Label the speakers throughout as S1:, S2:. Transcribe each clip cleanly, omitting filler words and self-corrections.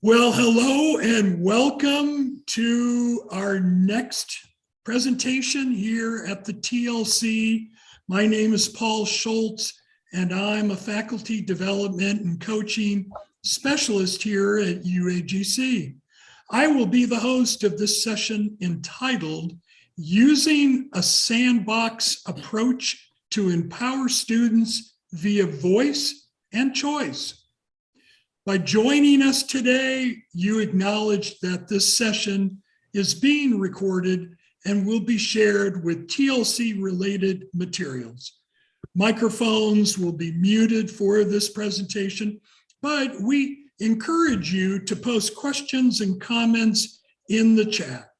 S1: Well, hello and welcome to our next presentation here at the TLC. My name is Paul Schultz, and I'm a faculty development and coaching specialist here at UAGC. I will be the host of this session entitled Using a Sandbox Approach to Empower Students via Voice and Choice. By joining us today, you acknowledge that this session is being recorded and will be shared with TLC-related materials. Microphones will be muted for this presentation, but we encourage you to post questions and comments in the chat.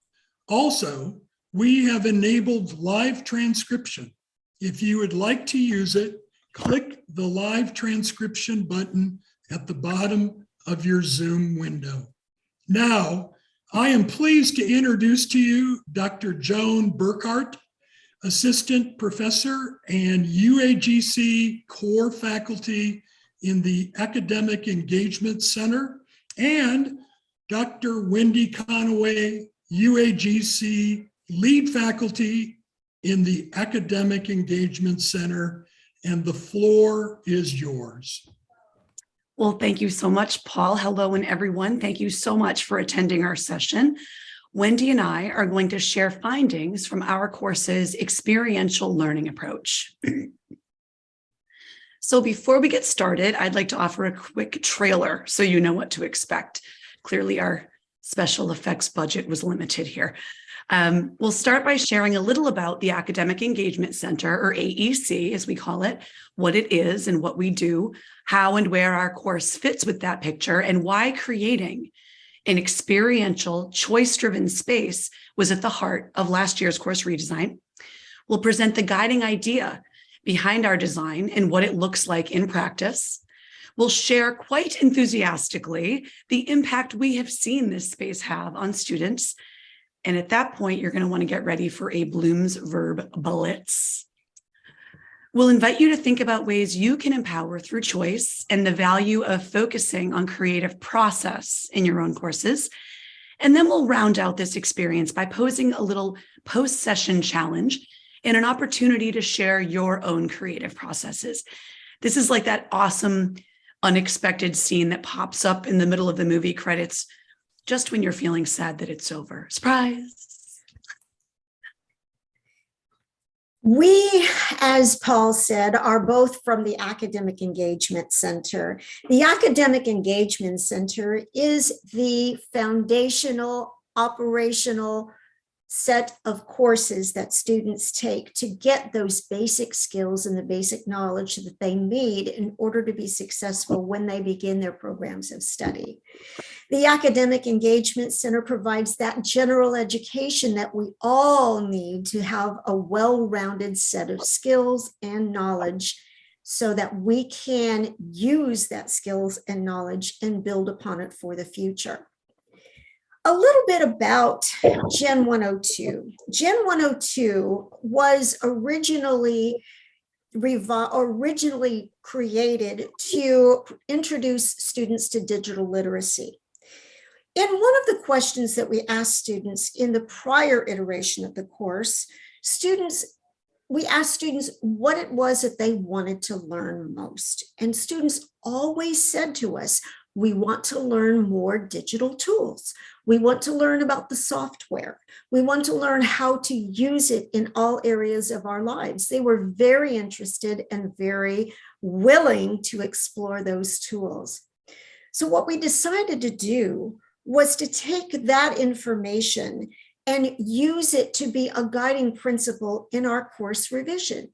S1: Also, we have enabled live transcription. If you would like to use it, click the live transcription button at the bottom of your Zoom window. Now, I am pleased to introduce to you Dr. Joan Burkhart, Assistant Professor and UAGC Core Faculty in the Academic Engagement Center, and Dr. Wendy Conaway, UAGC Lead Faculty in the Academic Engagement Center, and the floor is yours.
S2: Well, thank you so much, Paul. Hello, and everyone. Thank you so much for attending our session. Wendy and I are going to share findings from our course's experiential learning approach. So before we get started, I'd like to offer a quick trailer so you know what to expect. Clearly, our special effects budget was limited here. We'll start by sharing a little about the Academic Engagement Center, or AEC, as we call it, what it is and what we do, how and where our course fits with that picture, and why creating an experiential, choice-driven space was at the heart of last year's course redesign. We'll present the guiding idea behind our design and what it looks like in practice. We'll share quite enthusiastically the impact we have seen this space have on students. And at that point, you're going to want to get ready for a Bloom's verb blitz. We'll invite you to think about ways you can empower through choice and the value of focusing on creative process in your own courses. And then we'll round out this experience by posing a little post-session challenge and an opportunity to share your own creative processes. This is like that awesome, unexpected scene that pops up in the middle of the movie credits just when you're feeling sad that it's over. Surprise.
S3: We, as Paul said, are both from the Academic Engagement Center. The Academic Engagement Center is the foundational, operational set of courses that students take to get those basic skills and the basic knowledge that they need in order to be successful when they begin their programs of study. The Academic Engagement Center provides that general education that we all need to have a well-rounded set of skills and knowledge so that we can use that skills and knowledge and build upon it for the future. A little bit about Gen 102. Gen 102 was originally created to introduce students to digital literacy. In one of the questions that we asked students in the prior iteration of the course, we asked students what it was that they wanted to learn most. And students always said to us, we want to learn more digital tools. We want to learn about the software. We want to learn how to use it in all areas of our lives. They were very interested and very willing to explore those tools. So what we decided to do was to take that information and use it to be a guiding principle in our course revision.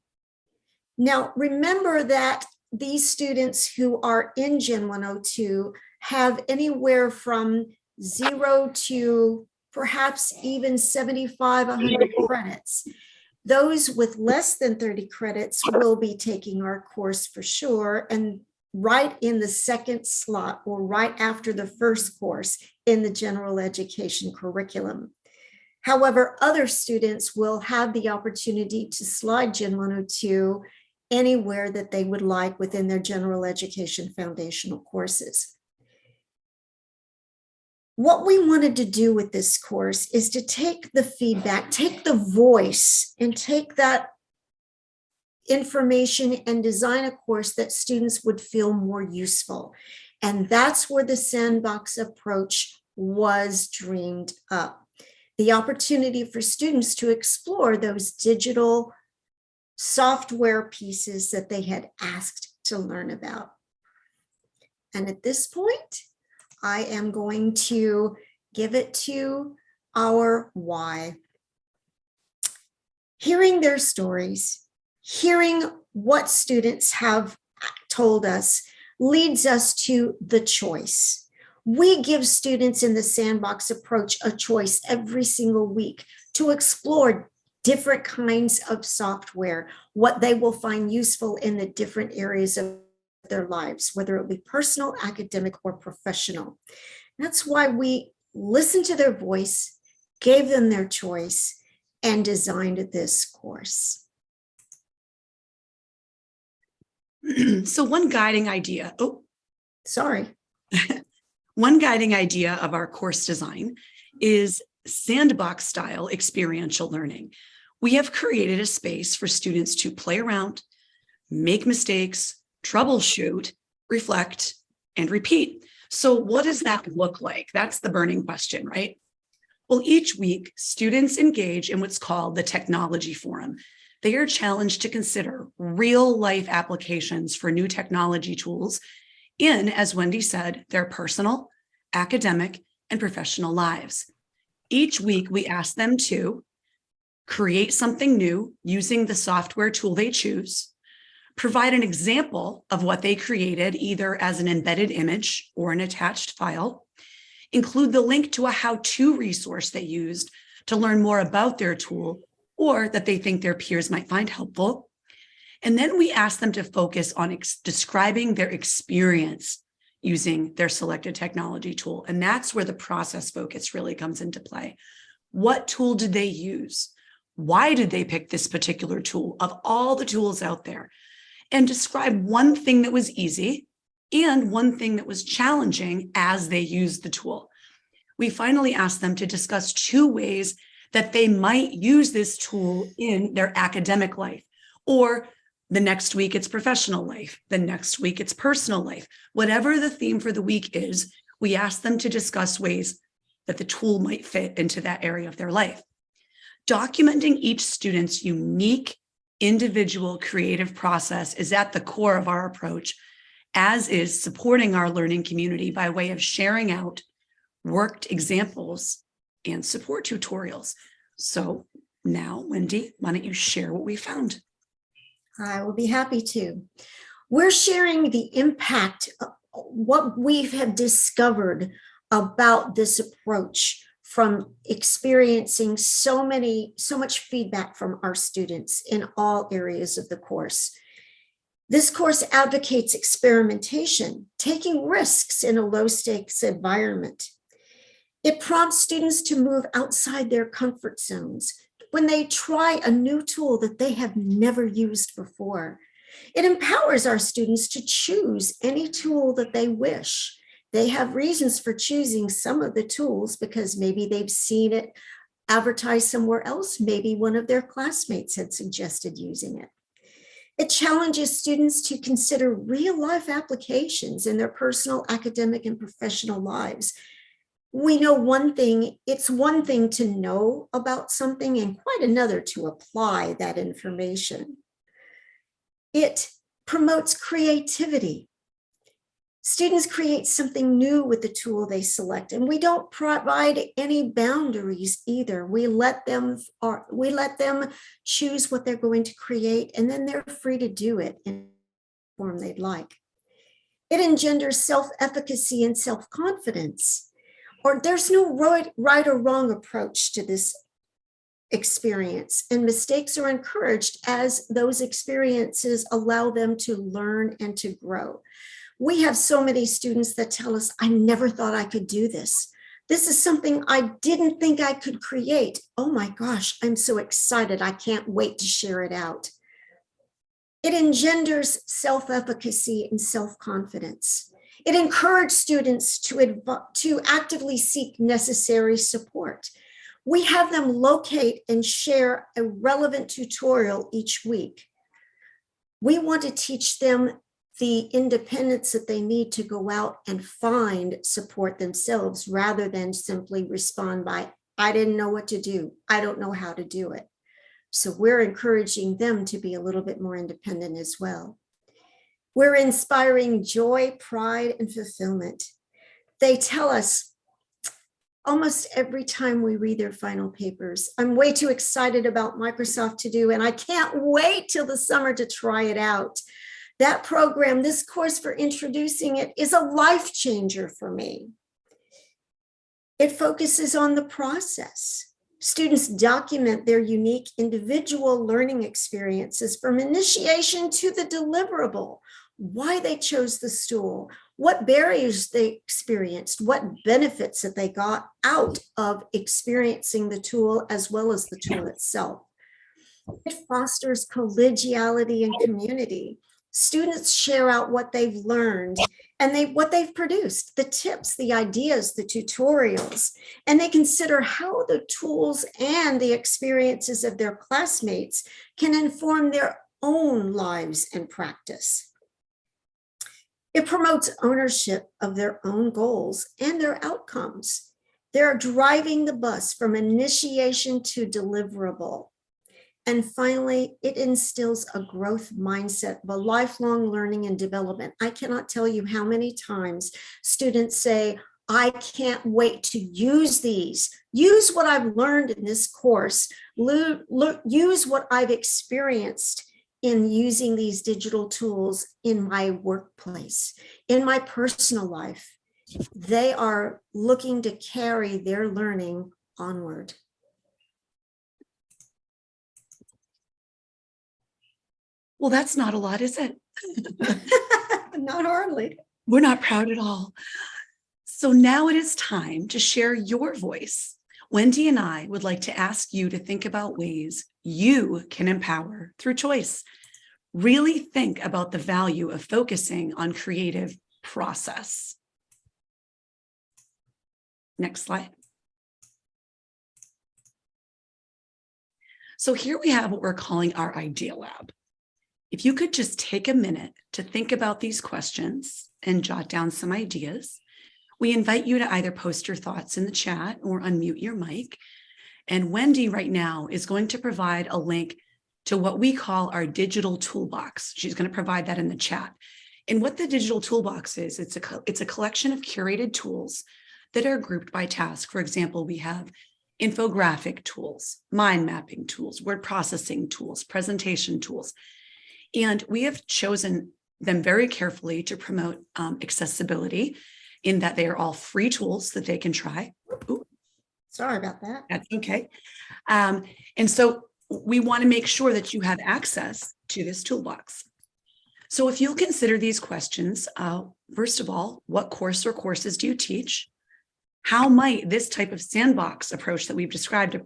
S3: Now, remember that these students who are in Gen 102 have anywhere from 0 to perhaps even 75, 100 credits. Those with less than 30 credits will be taking our course for sure, and right in the second slot or right after the first course in the general education curriculum. However, other students will have the opportunity to slide Gen 102 anywhere that they would like within their general education foundational courses. What we wanted to do with this course is to take the feedback, take the voice, and take that information and design a course that students would feel more useful. And that's where the Sandbox approach was dreamed up. The opportunity for students to explore those digital software pieces that they had asked to learn about. And at this point, I am going to give it to our why. Hearing their stories, hearing what students have told us leads us to the choice. We give students in the Sandbox approach a choice every single week to explore different kinds of software, what they will find useful in the different areas of their lives, whether it be personal, academic, or professional. That's why we listened to their voice, gave them their choice, and designed this course.
S2: So one guiding idea, one guiding idea of our course design is Sandbox style experiential learning. We have created a space for students to play around, make mistakes, troubleshoot, reflect, and repeat. So what does that look like? That's the burning question, right? Well, each week, students engage in what's called the Technology Forum. They are challenged to consider real-life applications for new technology tools in, as Wendy said, their personal, academic, and professional lives. Each week, we ask them to create something new using the software tool they choose, provide an example of what they created, either as an embedded image or an attached file, include the link to a how-to resource they used to learn more about their tool or that they think their peers might find helpful. And then we ask them to focus on describing their experience using their selected technology tool. And that's where the process focus really comes into play. What tool did they use? Why did they pick this particular tool of all the tools out there? And describe one thing that was easy and one thing that was challenging as they used the tool. We finally asked them to discuss 2 ways that they might use this tool in their academic life, or the next week it's professional life, the next week it's personal life. Whatever the theme for the week is, we ask them to discuss ways that the tool might fit into that area of their life. Documenting each student's unique individual creative process is at the core of our approach, as is supporting our learning community by way of sharing out worked examples and support tutorials. So now, Wendy, why don't you share what we found?
S3: I will be happy to. We're sharing the impact of what we have discovered about this approach from experiencing so much feedback from our students in all areas of the course. This course advocates experimentation, taking risks in a low-stakes environment. It prompts students to move outside their comfort zones when they try a new tool that they have never used before. It empowers our students to choose any tool that they wish. They have reasons for choosing some of the tools because maybe they've seen it advertised somewhere else. Maybe one of their classmates had suggested using it. It challenges students to consider real-life applications in their personal, academic, and professional lives. We know one thing, it's one thing to know about something and quite another to apply that information. It promotes creativity. Students create something new with the tool they select, and we don't provide any boundaries either. We let them choose what they're going to create, and then they're free to do it in the form they'd like. It engenders self-efficacy and self-confidence. Or there's no right or wrong approach to this experience, and mistakes are encouraged as those experiences allow them to learn and to grow. We have so many students that tell us, I never thought I could do this. This is something I didn't think I could create. Oh my gosh, I'm so excited. I can't wait to share it out. It engenders self-efficacy and self-confidence. It encouraged students to actively seek necessary support. We have them locate and share a relevant tutorial each week. We want to teach them the independence that they need to go out and find support themselves rather than simply respond by, I didn't know what to do. I don't know how to do it. So we're encouraging them to be a little bit more independent as well. We're inspiring joy, pride, and fulfillment. They tell us almost every time we read their final papers, I'm way too excited about Microsoft To Do, and I can't wait till the summer to try it out. That program, this course for introducing it, is a life changer for me. It focuses on the process. Students document their unique individual learning experiences from initiation to the deliverable, why they chose the stool, what barriers they experienced, what benefits that they got out of experiencing the tool as well as the tool itself. It fosters collegiality and community. Students share out what they've learned and what they've produced, the tips, the ideas, the tutorials, and they consider how the tools and the experiences of their classmates can inform their own lives and practice. It promotes ownership of their own goals and their outcomes. They're driving the bus from initiation to deliverable. And finally, it instills a growth mindset of a lifelong learning and development. I cannot tell you how many times students say, I can't wait to use these. Use what I've learned in this course. Use what I've experienced in using these digital tools in my workplace, in my personal life. They are looking to carry their learning onward.
S2: Well, that's not a lot, is it?
S3: Not hardly.
S2: We're not proud at all. So now it is time to share your voice. Wendy and I would like to ask you to think about ways you can empower through choice. Really think about the value of focusing on creative process. Next slide. So here we have what we're calling our idea lab. If you could just take a minute to think about these questions and jot down some ideas, we invite you to either post your thoughts in the chat or unmute your mic. And Wendy right now is going to provide a link to what we call our digital toolbox. She's going to provide that in the chat. And what the digital toolbox is, it's a collection of curated tools that are grouped by task. For example, we have infographic tools, mind mapping tools, word processing tools, presentation tools. And we have chosen them very carefully to promote accessibility in that they are all free tools that they can try. Ooh,
S3: sorry about that.
S2: That's okay. And so we want to make sure that you have access to this toolbox. So if you'll consider these questions, first of all, what course or courses do you teach? How might this type of sandbox approach that we've described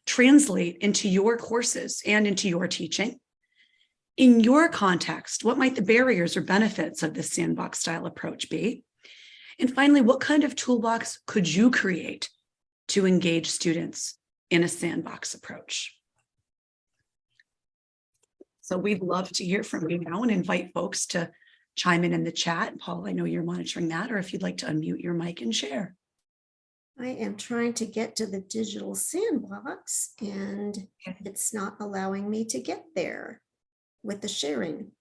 S2: translate into your courses and into your teaching? In your context, what might the barriers or benefits of this sandbox style approach be? And finally, what kind of toolbox could you create to engage students in a sandbox approach? So we'd love to hear from you now and invite folks to chime in the chat. Paul, I know you're monitoring that, or if you'd like to unmute your mic and share.
S3: I am trying to get to the digital sandbox and it's not allowing me to get there with the sharing.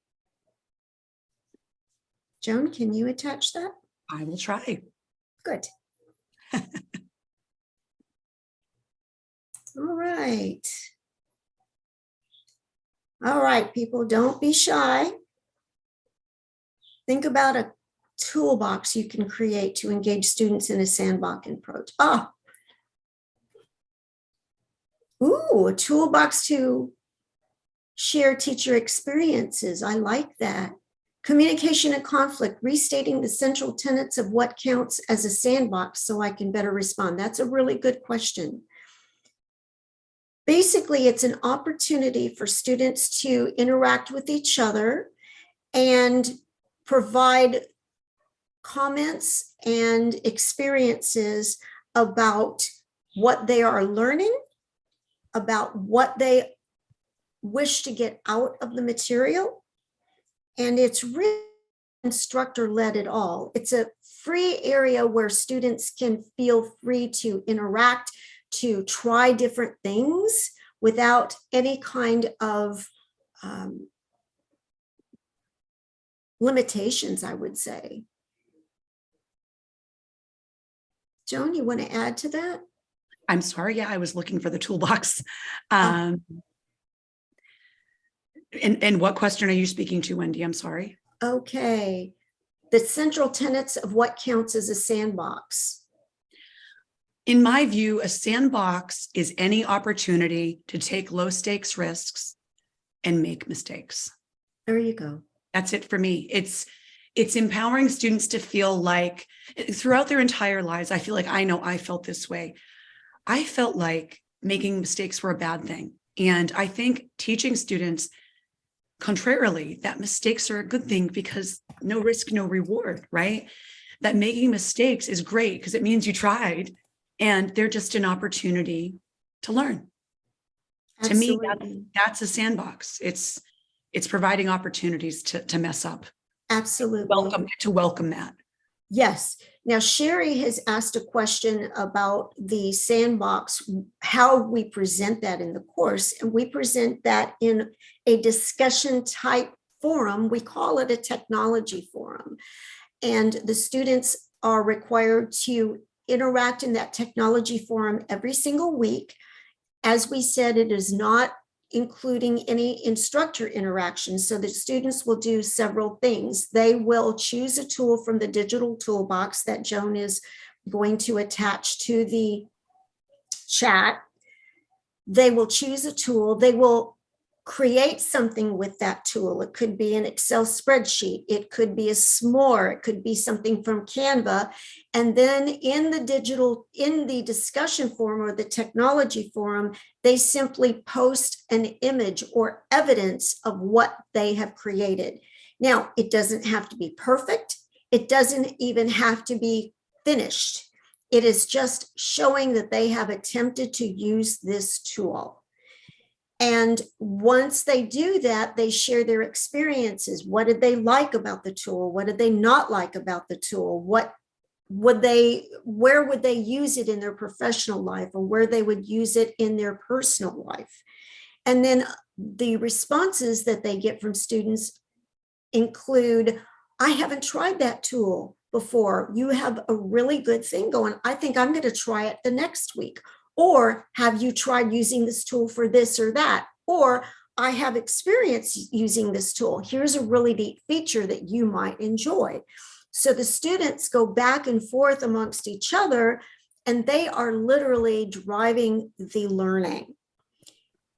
S3: Joan, can you attach that?
S2: I will try.
S3: Good. All right. All right, people, don't be shy. Think about a toolbox you can create to engage students in a sandbox approach. Ooh, a toolbox to share teacher experiences. I like that. Communication and conflict, restating the central tenets of what counts as a sandbox so I can better respond. That's a really good question. Basically, it's an opportunity for students to interact with each other and provide comments and experiences about what they are learning, about what they wish to get out of the material. And it's really instructor led at all. It's a free area where students can feel free to interact, to try different things without any kind of limitations, I would say. Joan, you want to add to that?
S2: I'm sorry. Yeah, I was looking for the toolbox.
S3: Oh.
S2: And what question are you speaking to, Wendy? I'm sorry.
S3: Okay. The central tenets of what counts as a sandbox.
S2: In my view, a sandbox is any opportunity to take low stakes risks and make mistakes.
S3: There you go.
S2: That's it for me. It's empowering students to feel like throughout their entire lives, I feel like I know I felt this way. I felt like making mistakes were a bad thing. And I think teaching students, contrarily, that mistakes are a good thing because no risk, no reward, right? That making mistakes is great because it means you tried and they're just an opportunity to learn.
S3: Absolutely.
S2: To me, that's a sandbox. It's providing opportunities to mess up.
S3: Absolutely.
S2: Welcome that.
S3: Yes. Now, Sherry has asked a question about the sandbox, how we present that in the course. And we present that in a discussion type forum. We call it a technology forum. And the students are required to interact in that technology forum every single week. As we said, it is not including any instructor interaction. So the students will do several things. They will choose a tool from the digital toolbox that Joan is going to attach to the chat. They will choose a tool. They will create something with that tool. It could be an Excel spreadsheet. It could be a s'more. It could be something from Canva. And then in the discussion forum or the technology forum, they simply post an image or evidence of what they have created. Now, it doesn't have to be perfect. It doesn't even have to be finished. It is just showing that they have attempted to use this tool. And once they do that, they share their experiences. What did they like about the tool? What did they not like about the tool? Where would they use it in their professional life, or where they would use it in their personal life? And then the responses that they get from students include, I haven't tried that tool before. You have a really good thing going. I think I'm going to try it the next week. Or have you tried using this tool for this or that? Or I have experience using this tool. Here's a really neat feature that you might enjoy. So the students go back and forth amongst each other, and they are literally driving the learning.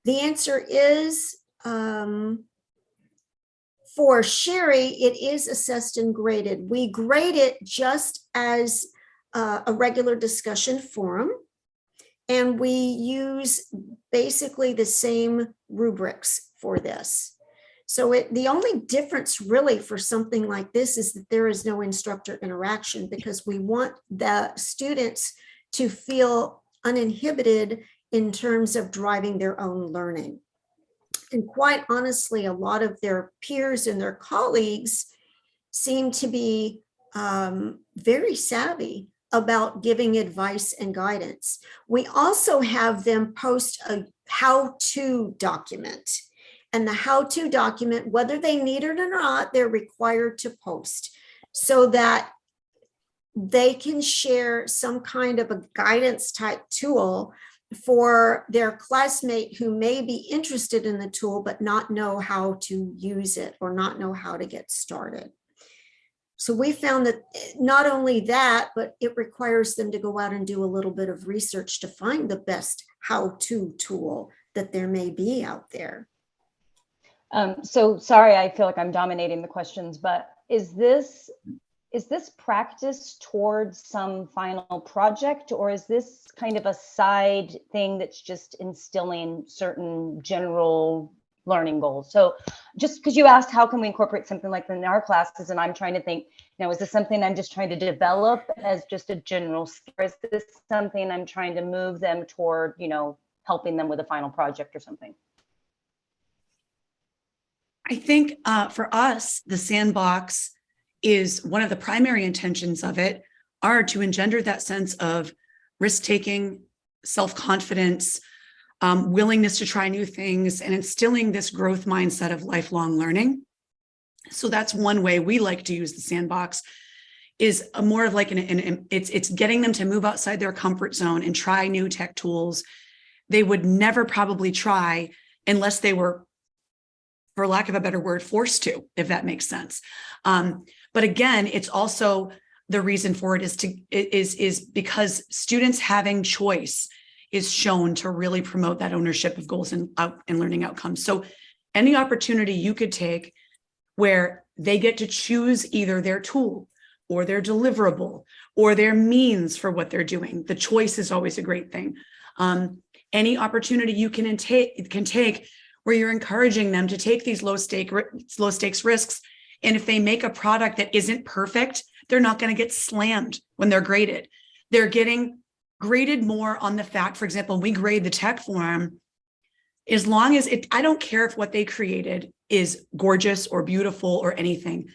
S3: The answer is, for Sherry, it is assessed and graded. We grade it just as a regular discussion forum. And we use basically the same rubrics for this. So the only difference really for something like this is that there is no instructor interaction, because we want the students to feel uninhibited in terms of driving their own learning. And quite honestly, a lot of their peers and their colleagues seem to be very savvy about giving advice and guidance. We also have them post a how-to document. And the how-to document, whether they need it or not, they're required to post so that they can share some kind of a guidance type tool for their classmate who may be interested in the tool but not know how to use it or not know how to get started. So we found that not only that, but it requires them to go out and do a little bit of research to find the best how-to tool that there may be out there.
S4: So sorry, I feel like I'm dominating the questions, but is this practice towards some final project, or is this kind of a side thing that's just instilling certain general learning goals. So just because you asked, how can we incorporate something like that in our classes? And I'm trying to think, is this something I'm just trying to develop as just a general skill? Or is this something I'm trying to move them toward, helping them with a final project or something?
S2: I think for us, the Sandbox is one of the primary intentions of it are to engender that sense of risk-taking, self-confidence, willingness to try new things, and instilling this growth mindset of lifelong learning. So that's one way we like to use the Sandbox, is a more of like it's getting them to move outside their comfort zone and try new tech tools they would never probably try unless they were, for lack of a better word, forced to, if that makes sense. But again, it's also the reason for it is because students having choice is shown to really promote that ownership of goals and learning outcomes. So any opportunity you could take where they get to choose either their tool or their deliverable or their means for what they're doing, the choice is always a great thing. Any opportunity you can take where you're encouraging them to take these low stakes risks. And if they make a product that isn't perfect, they're not going to get slammed when they're graded. They're getting graded more on the fact, for example, we grade the tech form, as long as I don't care if what they created is gorgeous or beautiful or anything.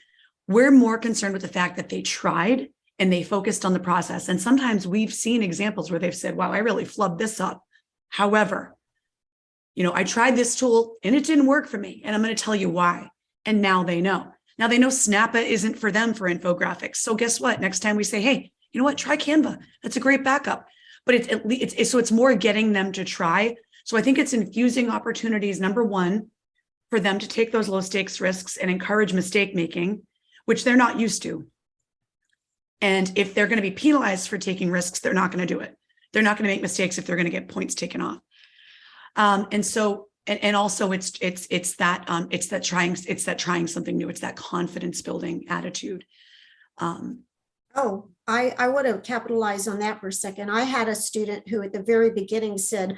S2: We're more concerned with the fact that they tried and they focused on the process. And sometimes we've seen examples where they've said, wow, I really flubbed this up. However, I tried this tool and it didn't work for me. And I'm going to tell you why. And now they know. Now they know Snappa isn't for them for infographics. So guess what? Next time we say, hey, you know what? Try Canva. That's a great backup. But it's more getting them to try. So I think it's infusing opportunities, number one, for them to take those low stakes risks and encourage mistake making, which they're not used to. And if they're going to be penalized for taking risks, they're not going to do it. They're not going to make mistakes if they're going to get points taken off. And also it's that trying something new. It's that confidence building attitude.
S3: I want to capitalize on that for a second. I had a student who at the very beginning said,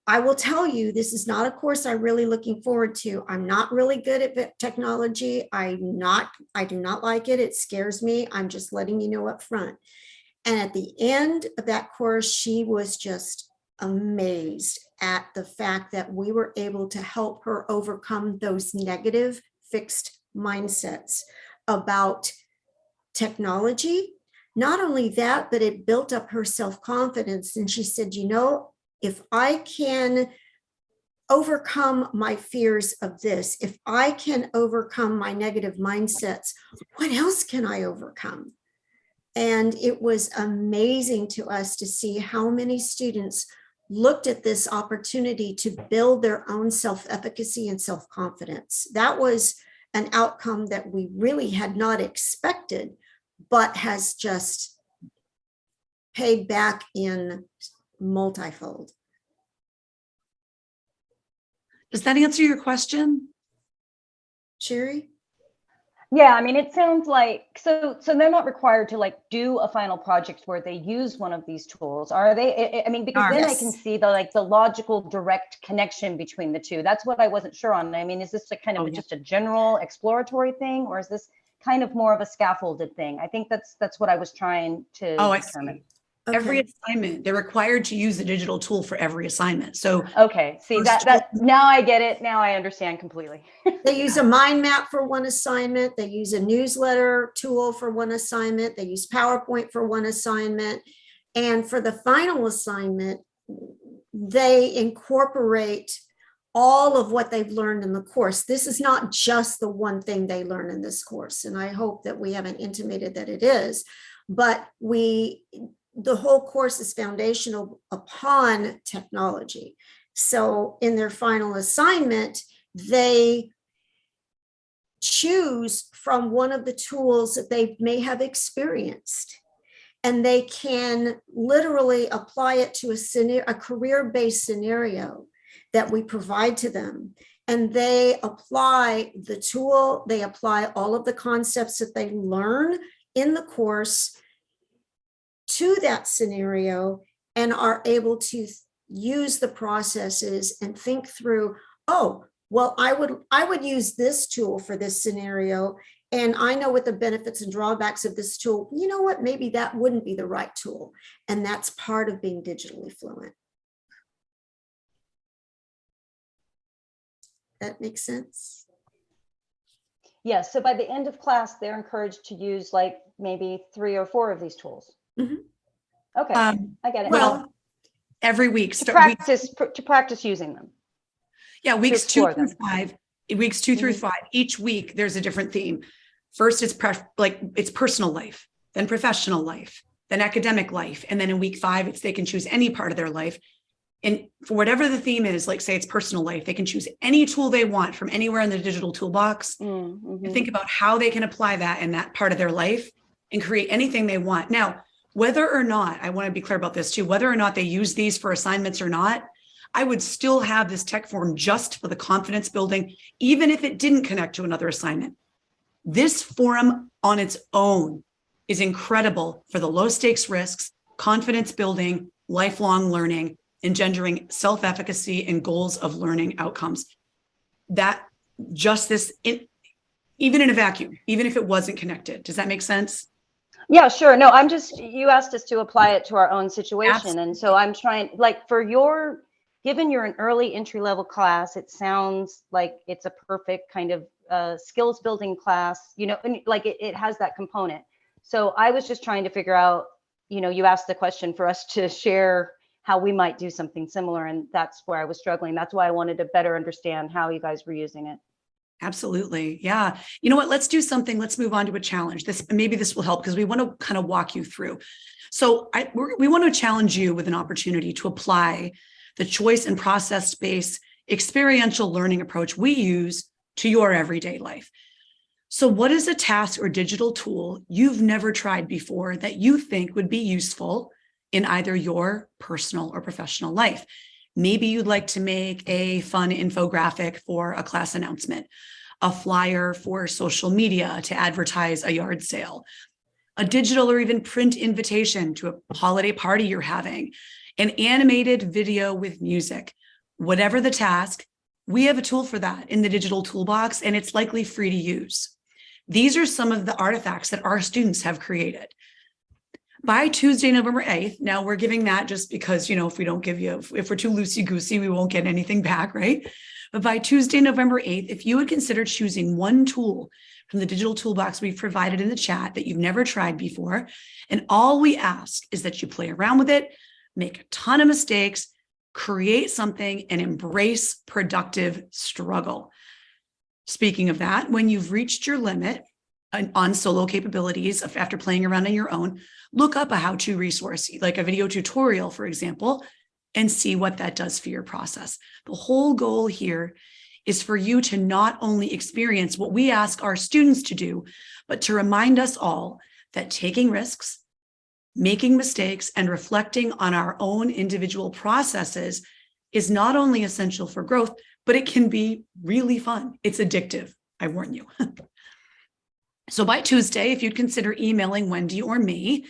S3: I will tell you, this is not a course I'm really looking forward to. I'm not really good at technology. I do not like it. It scares me. I'm just letting you know up front. And at the end of that course, she was just amazed at the fact that we were able to help her overcome those negative fixed mindsets about technology. Not only that, but it built up her self-confidence. And she said, if I can overcome my fears of this, if I can overcome my negative mindsets, what else can I overcome? And it was amazing to us to see how many students looked at this opportunity to build their own self-efficacy and self-confidence. That was an outcome that we really had not expected, but has just paid back in multifold.
S2: Does that answer your question?
S3: Sherry?
S4: Yeah, it sounds like, so they're not required to do a final project where they use one of these tools, are they? Because then I can see the logical direct connection between the two. That's what I wasn't sure on. Is this just a general exploratory thing, or is this kind of more of a scaffolded thing? I think that's what I was trying to determine.
S3: Okay.
S2: Every assignment, they're required to use the digital tool for every assignment. So
S4: okay, see that now I get it. Now I understand completely.
S3: They use a mind map for one assignment. They use a newsletter tool for one assignment. They use PowerPoint for one assignment. And for the final assignment, they incorporate all of what they've learned in the course. This is not just the one thing they learn in this course. And I hope that we haven't intimated that it is, but the whole course is foundational upon technology. So in their final assignment, they choose from one of the tools that they may have experienced, and they can literally apply it to a career-based scenario that we provide to them. And they apply the tool, they apply all of the concepts that they learn in the course to that scenario, and are able to use the processes and think through, oh, well, I would use this tool for this scenario. And I know what the benefits and drawbacks of this tool. You know what? Maybe that wouldn't be the right tool. And that's part of being digitally fluent. That makes sense.
S4: Yes. So by the end of class, they're encouraged to use like maybe 3 or 4 of these tools.
S3: Mhm.
S4: Okay, I get it.
S3: Well,
S2: every week.
S4: to practice using them.
S2: Yeah, weeks 2
S4: explore
S2: through
S4: them.
S2: 5. Weeks 2 through 5. Each week there's a different theme. First, it's personal life, then professional life, then academic life, and then in week 5, it's they can choose any part of their life. And for whatever the theme is, like say it's personal life, they can choose any tool they want from anywhere in the digital toolbox and think about how they can apply that in that part of their life and create anything they want. Now, whether or not, I want to be clear about this too, whether or not they use these for assignments or not, I would still have this tech forum just for the confidence building, even if it didn't connect to another assignment. This forum on its own is incredible for the low stakes risks, confidence building, lifelong learning, engendering self-efficacy and goals of learning outcomes. That just this, even in a vacuum, even if it wasn't connected. Does that make sense?
S4: Yeah, sure. No, you asked us to apply it to our own situation.
S2: Absolutely.
S4: And so I'm trying, like given you're an early entry level class, it sounds like it's a perfect kind of skills building class, and like it has that component. So I was just trying to figure out, you asked the question for us to share how we might do something similar. And that's where I was struggling. That's why I wanted to better understand how you guys were using it.
S2: Absolutely. Yeah. You know what? Let's do something. Let's move on to a challenge. Maybe this will help because we want to kind of walk you through. So we want to challenge you with an opportunity to apply the choice and process-based experiential learning approach we use to your everyday life. So what is a task or digital tool you've never tried before that you think would be useful in either your personal or professional life? Maybe you'd like to make a fun infographic for a class announcement, a flyer for social media to advertise a yard sale, a digital or even print invitation to a holiday party you're having, an animated video with music. Whatever the task, we have a tool for that in the digital toolbox, and it's likely free to use. These are some of the artifacts that our students have created. By Tuesday, November 8th, now we're giving that just because, if we don't give you, if we're too loosey-goosey, we won't get anything back, right? But by Tuesday, November 8th, if you would consider choosing one tool from the digital toolbox we've provided in the chat that you've never tried before, and all we ask is that you play around with it, make a ton of mistakes, create something, and embrace productive struggle. Speaking of that, when you've reached your limit on solo capabilities after playing around on your own, look up a how-to resource, like a video tutorial, for example, and see what that does for your process. The whole goal here is for you to not only experience what we ask our students to do, but to remind us all that taking risks, making mistakes, and reflecting on our own individual processes is not only essential for growth, but it can be really fun. It's addictive, I warn you. So by Tuesday, if you'd consider emailing Wendy or me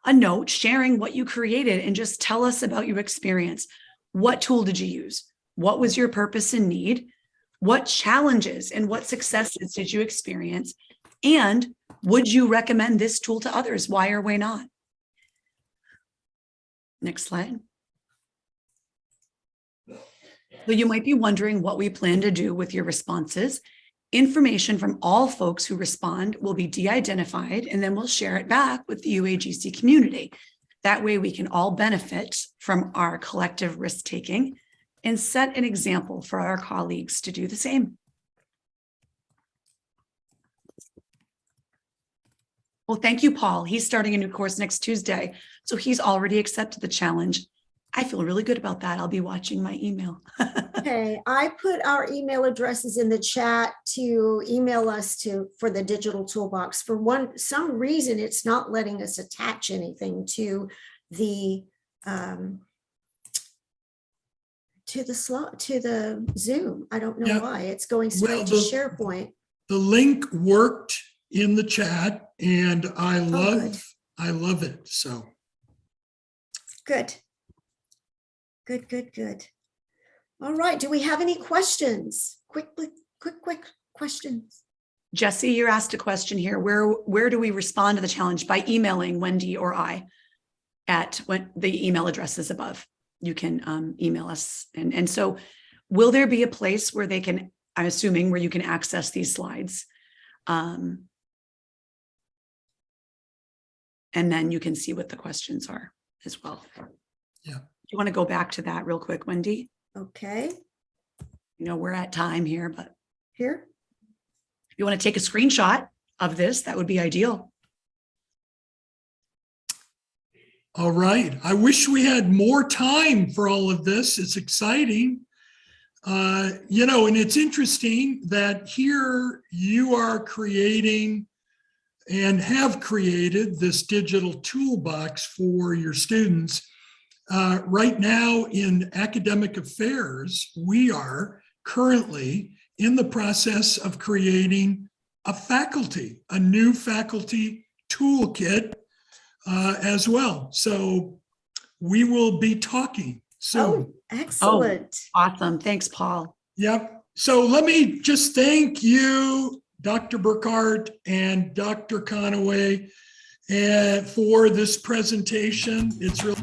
S2: a note sharing what you created and just tell us about your experience. What tool did you use? What was your purpose and need? What challenges and what successes did you experience? And would you recommend this tool to others? Why or why not? Next slide. So you might be wondering what we plan to do with your responses. Information from all folks who respond will be de-identified, and then we'll share it back with the UAGC community. That way we can all benefit from our collective risk-taking and set an example for our colleagues to do the same. Well, thank you, Paul. He's starting a new course next Tuesday, so he's already accepted the challenge. I feel really good about that. I'll be watching my email.
S3: Okay, I put our email addresses in the chat to email us for the digital toolbox. For some reason, it's not letting us attach anything to the Zoom. I don't know why. It's going straight to SharePoint.
S1: The link worked in the chat, and I love it. So
S3: good. Good. All right, do we have any questions? Quick questions.
S2: Jesse, you're asked a question here. Where do we respond to the challenge? By emailing Wendy or I at when the email addresses above. You can email us. And so will there be a place where they can, I'm assuming, where you can access these slides? And then you can see what the questions are as well.
S1: Yeah.
S2: You want to go back to that real quick, Wendy?
S3: Okay,
S2: You know, we're at time here, but
S3: here.
S2: if you want to take a screenshot of this, that would be ideal.
S1: All right. I wish we had more time for all of this. It's exciting. You know, and it's interesting that here you are creating and have created this digital toolbox for your students. Right now in academic affairs, we are currently in the process of creating a new faculty toolkit as well. So we will be talking soon.
S3: Oh, excellent.
S2: Awesome. Thanks, Paul.
S1: Yep. So let me just thank you, Dr. Burkhart and Dr. Conaway, for this presentation. It's really